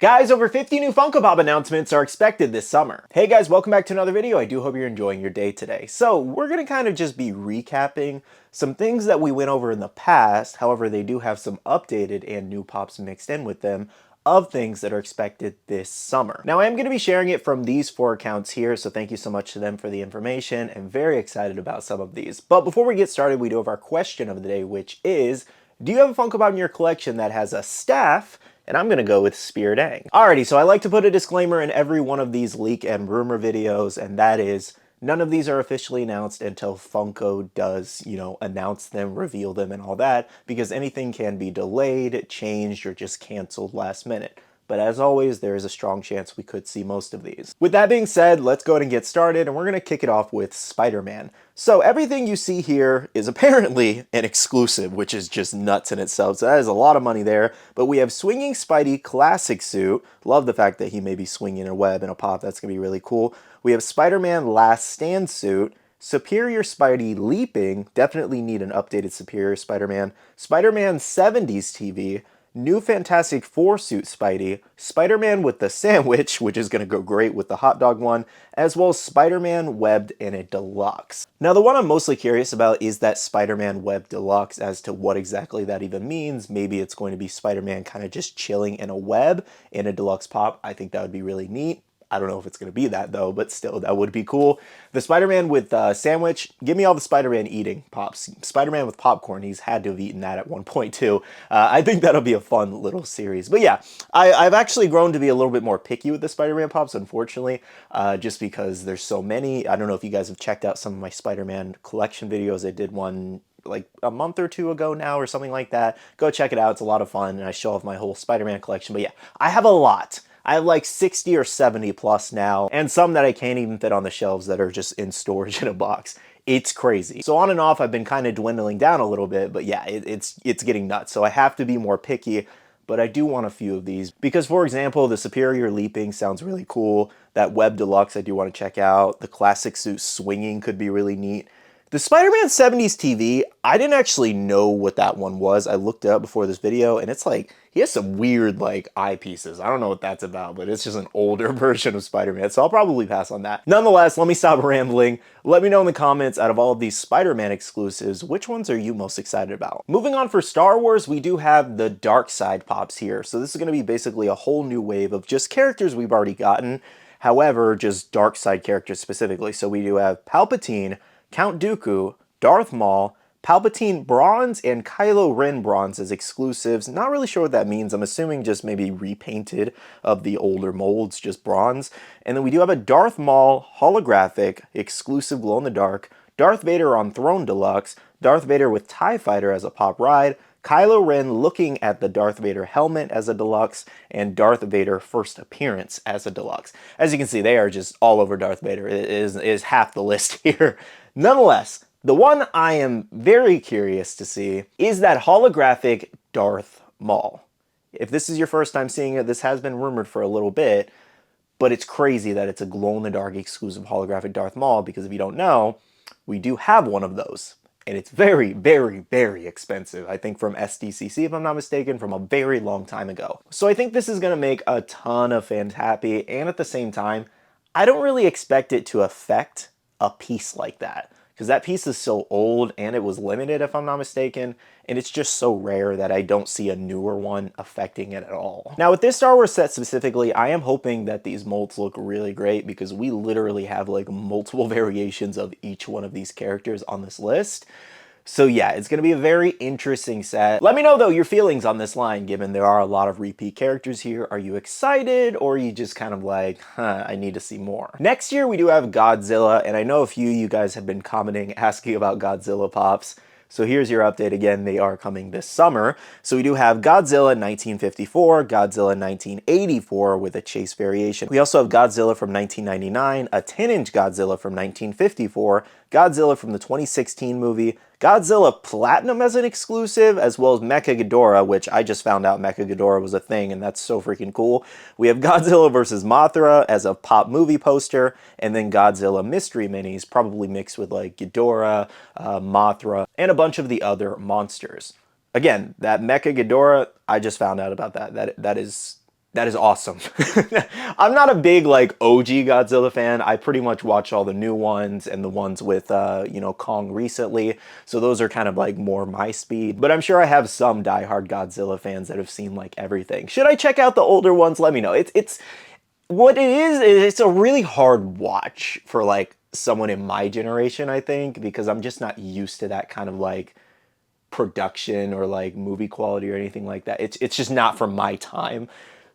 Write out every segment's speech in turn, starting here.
Guys, over 50 new Funko Pop announcements are expected this summer. Hey guys, welcome back to another video. I do hope you're enjoying your day today. So we're going to kind of just be recapping some things that we went over in the past. However, they do have some updated and new pops mixed in with them of things that are expected this summer. Now I am going to be sharing it from these 4 accounts here, so thank you so much to them for the information. I'm very excited about some of these. But before we get started, we do have our question of the day, which is, do you have a Funko Pop in your collection that has a staff? And I'm gonna go with Spirit. Alrighty, so I like to put a disclaimer in every one of these leak and rumor videos, and that is, none of these are officially announced until Funko does, announce them, reveal them, and all that, because anything can be delayed, changed, or just canceled last minute. But as always, there is a strong chance we could see most of these. With that being said, let's go ahead and get started, and we're gonna kick it off with Spider-Man. So everything you see here is apparently an exclusive, which is just nuts in itself. So that is a lot of money there. But we have Swinging Spidey Classic Suit. Love the fact that he may be swinging a web in a pop. That's gonna be really cool. We have Spider-Man Last Stand Suit. Superior Spidey Leaping. Definitely need an updated Superior Spider-Man. Spider-Man 70s TV. New Fantastic Four suit Spidey, Spider-Man with the sandwich, which is going to go great with the hot dog one, as well as Spider-Man Webbed in a deluxe. Now the one I'm mostly curious about is that Spider-Man Webbed Deluxe, as to what exactly that even means. Maybe it's going to be Spider-Man kind of just chilling in a web in a deluxe pop. I think that would be really neat. I don't know if it's going to be that though, but still, that would be cool. The Spider-Man with sandwich, give me all the Spider-Man eating pops. Spider-Man with popcorn, he's had to have eaten that at one point too. I think that'll be a fun little series. But yeah, I've actually grown to be a little bit more picky with the Spider-Man pops, unfortunately, just because there's so many. I don't know if you guys have checked out some of my Spider-Man collection videos. I did one like a month or 2 ago now or something like that. Go check it out. It's a lot of fun, and I show off my whole Spider-Man collection. But yeah, I have a lot. I have like 60 or 70 plus now, and some that I can't even fit on the shelves that are just in storage in a box. It's crazy. So on and off, I've been kind of dwindling down a little bit, but yeah, it's getting nuts. So I have to be more picky, but I do want a few of these. Because for example, the Superior Leaping sounds really cool. That Web Deluxe I do want to check out. The Classic Suit Swinging could be really neat. The Spider-Man 70s TV, I didn't actually know what that one was. I looked it up before this video, and it's like, he has some weird, like, eyepieces. I don't know what that's about, but it's just an older version of Spider-Man, so I'll probably pass on that. Nonetheless, let me stop rambling. Let me know in the comments, out of all of these Spider-Man exclusives, which ones are you most excited about? Moving on for Star Wars, we do have the Dark Side pops here. So this is going to be basically a whole new wave of just characters we've already gotten. However, just Dark Side characters specifically. So we do have Palpatine, Count Dooku, Darth Maul, Palpatine Bronze, and Kylo Ren Bronze as exclusives. Not really sure what that means. I'm assuming just maybe repainted of the older molds, just bronze. And then we do have a Darth Maul holographic exclusive glow-in-the-dark, Darth Vader on Throne Deluxe, Darth Vader with TIE Fighter as a pop ride, Kylo Ren looking at the Darth Vader helmet as a deluxe, and Darth Vader first appearance as a deluxe. As you can see, they are just all over Darth Vader. It is half the list here. Nonetheless, the one I am very curious to see is that holographic Darth Maul. If this is your first time seeing it, this has been rumored for a little bit, but it's crazy that it's a glow-in-the-dark exclusive holographic Darth Maul, because if you don't know, we do have one of those. And it's very, very, very expensive. I think from SDCC, if I'm not mistaken, from a very long time ago. So I think this is going to make a ton of fans happy, and at the same time, I don't really expect it to affect a piece like that, because that piece is so old and it was limited, if I'm not mistaken, and it's just so rare that I don't see a newer one affecting it at all. Now with this Star Wars set specifically, I am hoping that these molds look really great, because we literally have like multiple variations of each one of these characters on this list. So yeah, it's going to be a very interesting set. Let me know though your feelings on this line, given there are a lot of repeat characters here. Are you excited, or are you just kind of like, I need to see more? Next year we do have Godzilla, and I know a few of you guys have been commenting, asking about Godzilla pops. So here's your update again, they are coming this summer. So we do have Godzilla 1954, Godzilla 1984 with a chase variation. We also have Godzilla from 1999, a 10-inch Godzilla from 1954, Godzilla from the 2016 movie, Godzilla Platinum as an exclusive, as well as Mecha Ghidorah, which I just found out Mecha Ghidorah was a thing, and that's so freaking cool. We have Godzilla vs. Mothra as a pop movie poster, and then Godzilla mystery minis, probably mixed with like Ghidorah, Mothra, and a bunch of the other monsters. Again, that Mecha Ghidorah, I just found out about that. That is That is awesome. I'm not a big like OG Godzilla fan. I pretty much watch all the new ones and the ones with you know, Kong recently. So those are kind of like more my speed. But I'm sure I have some diehard Godzilla fans that have seen like everything. Should I check out the older ones? Let me know. It's what it is it's a really hard watch for like someone in my generation, I think, because I'm just not used to that kind of like production or like movie quality or anything like that. It's just not from my time.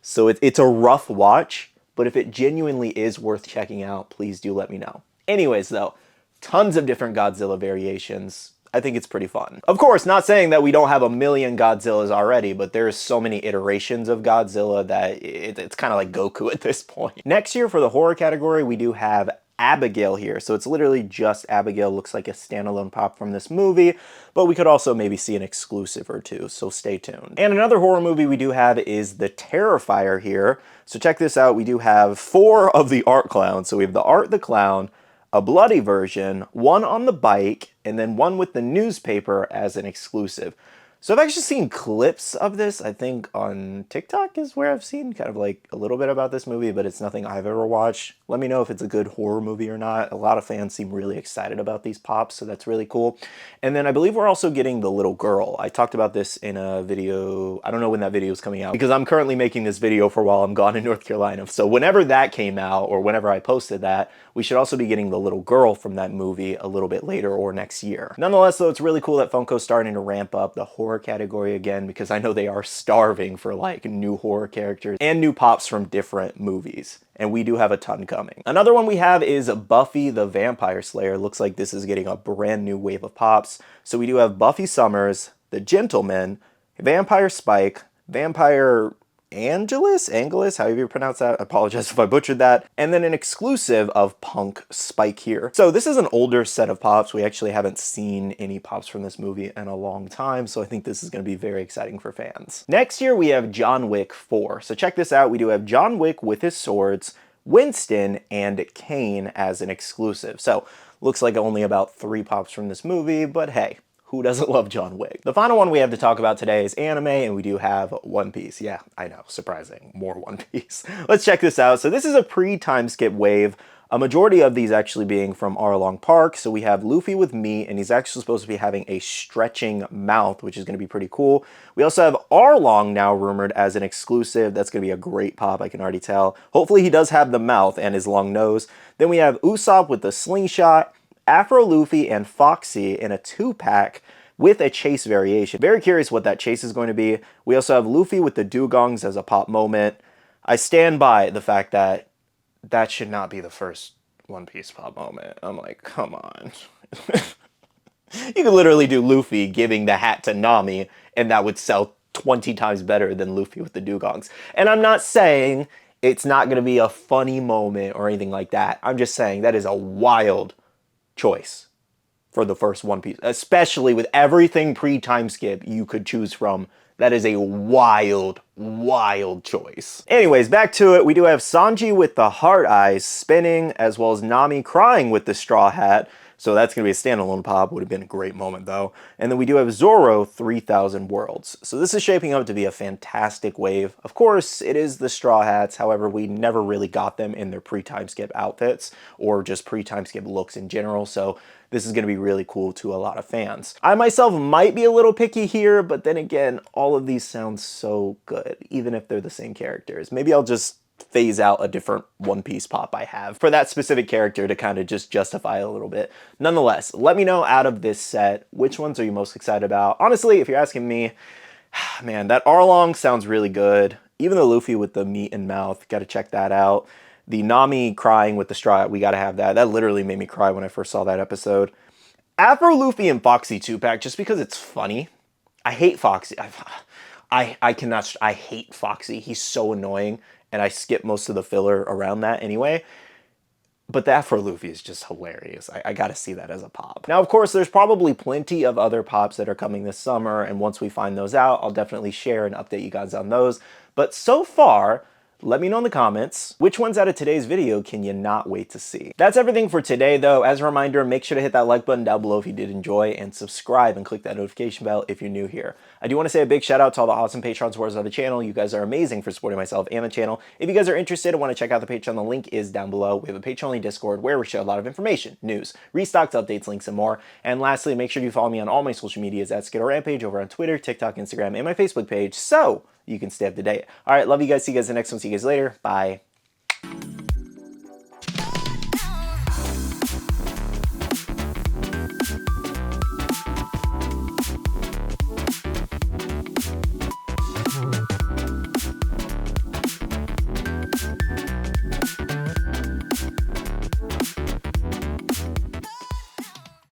So it's a rough watch, but if it genuinely is worth checking out, please do let me know. Anyways though, tons of different Godzilla variations. I think it's pretty fun. Of course, not saying that we don't have a million Godzillas already, but there's so many iterations of Godzilla that it's kind of like Goku at this point. Next year for the horror category, we do have Abigail here. So it's literally just Abigail, looks like a standalone pop from this movie, but we could also maybe see an exclusive or two, so stay tuned. And another horror movie we do have is The Terrifier here. So check this out, we do have 4 of the Art Clowns. So we have the Art the Clown, a bloody version, one on the bike, and then one with the newspaper as an exclusive. So I've actually seen clips of this, I think on TikTok is where I've seen kind of like a little bit about this movie, but it's nothing I've ever watched. Let me know if it's a good horror movie or not. A lot of fans seem really excited about these pops, so that's really cool. And then I believe we're also getting the little girl. I talked about this in a video, I don't know when that video is coming out, because I'm currently making this video for while I'm gone in North Carolina. So whenever that came out, or whenever I posted that, we should also be getting the little girl from that movie a little bit later or next year. Nonetheless, though, it's really cool that Funko's starting to ramp up the horror category again, because I know they are starving for like new horror characters and new pops from different movies. And we do have a ton coming. Another one we have is Buffy the Vampire Slayer. Looks like this is getting a brand new wave of pops. So we do have Buffy Summers, The Gentleman, Vampire Spike, Vampire Angelus, however you pronounce that. I apologize if I butchered that. And then an exclusive of Punk Spike here. So this is an older set of pops. We actually haven't seen any pops from this movie in a long time, so I think this is going to be very exciting for fans. Next year we have John Wick 4. So check this out. We do have John Wick with his swords, Winston, and Kane as an exclusive. So looks like only about 3 pops from this movie, but hey, who doesn't love John Wick? The final one we have to talk about today is anime, and we do have One Piece. Yeah, I know, surprising, more One Piece. Let's check this out. So this is a pre-time skip wave, a majority of these actually being from Arlong Park. So we have Luffy with meat, and he's actually supposed to be having a stretching mouth, which is going to be pretty cool. We also have Arlong now rumored as an exclusive. That's going to be a great pop, I can already tell. Hopefully he does have the mouth and his long nose. Then we have Usopp with the slingshot, Afro Luffy and Foxy in a 2-pack with a chase variation. Very curious what that chase is going to be. We also have Luffy with the dugongs as a pop moment. I stand by the fact that that should not be the first One Piece pop moment. I'm like, come on. You could literally do Luffy giving the hat to Nami, and that would sell 20 times better than Luffy with the dugongs. And I'm not saying it's not going to be a funny moment or anything like that. I'm just saying that is a wild choice for the first One Piece, especially with everything pre-time skip you could choose from. That is a wild, wild choice. Anyways, back to it. We do have Sanji with the heart eyes spinning, as well as Nami crying with the straw hat. So that's going to be a standalone pop. Would have been a great moment, though. And then we do have Zoro 3000 Worlds. So this is shaping up to be a fantastic wave. Of course, it is the straw hats. However, we never really got them in their pre-time skip outfits or just pre-time skip looks in general. So this is going to be really cool to a lot of fans. I myself might be a little picky here, but then again, all of these sound so good, even if they're the same characters. Maybe I'll just phase out a different One Piece pop I have for that specific character to kind of just justify a little bit. Nonetheless, let me know out of this set, which ones are you most excited about? Honestly, if you're asking me, man, that Arlong sounds really good. Even the Luffy with the meat and mouth, got to check that out. The Nami crying with the straw, we got to have that. That literally made me cry when I first saw that episode. Afro Luffy and Foxy 2-pack, just because it's funny. I hate Foxy. I hate Foxy. He's so annoying, and I skip most of the filler around that anyway. But the Afro Luffy is just hilarious. I gotta see that as a pop. Now, of course, there's probably plenty of other pops that are coming this summer, and once we find those out, I'll definitely share and update you guys on those. But so far, Let me know in the comments, which ones out of today's video can you not wait to see? That's everything for today though. As a reminder, make sure to hit that like button down below if you did enjoy, and subscribe and click that notification bell if you're new here. I do want to say a big shout out to all the awesome Patreon supporters of the channel. You guys are amazing for supporting myself and the channel. If you guys are interested and want to check out the Patreon, the link is down below. We have a Patreon-only Discord where we share a lot of information, news, restocks, updates, links, and more. And lastly, make sure you follow me on all my social medias at SkittleRampage over on Twitter, TikTok, Instagram, and my Facebook page, so you can stay up to date. All right, love you guys. See you guys in the next one. See you guys later. Bye.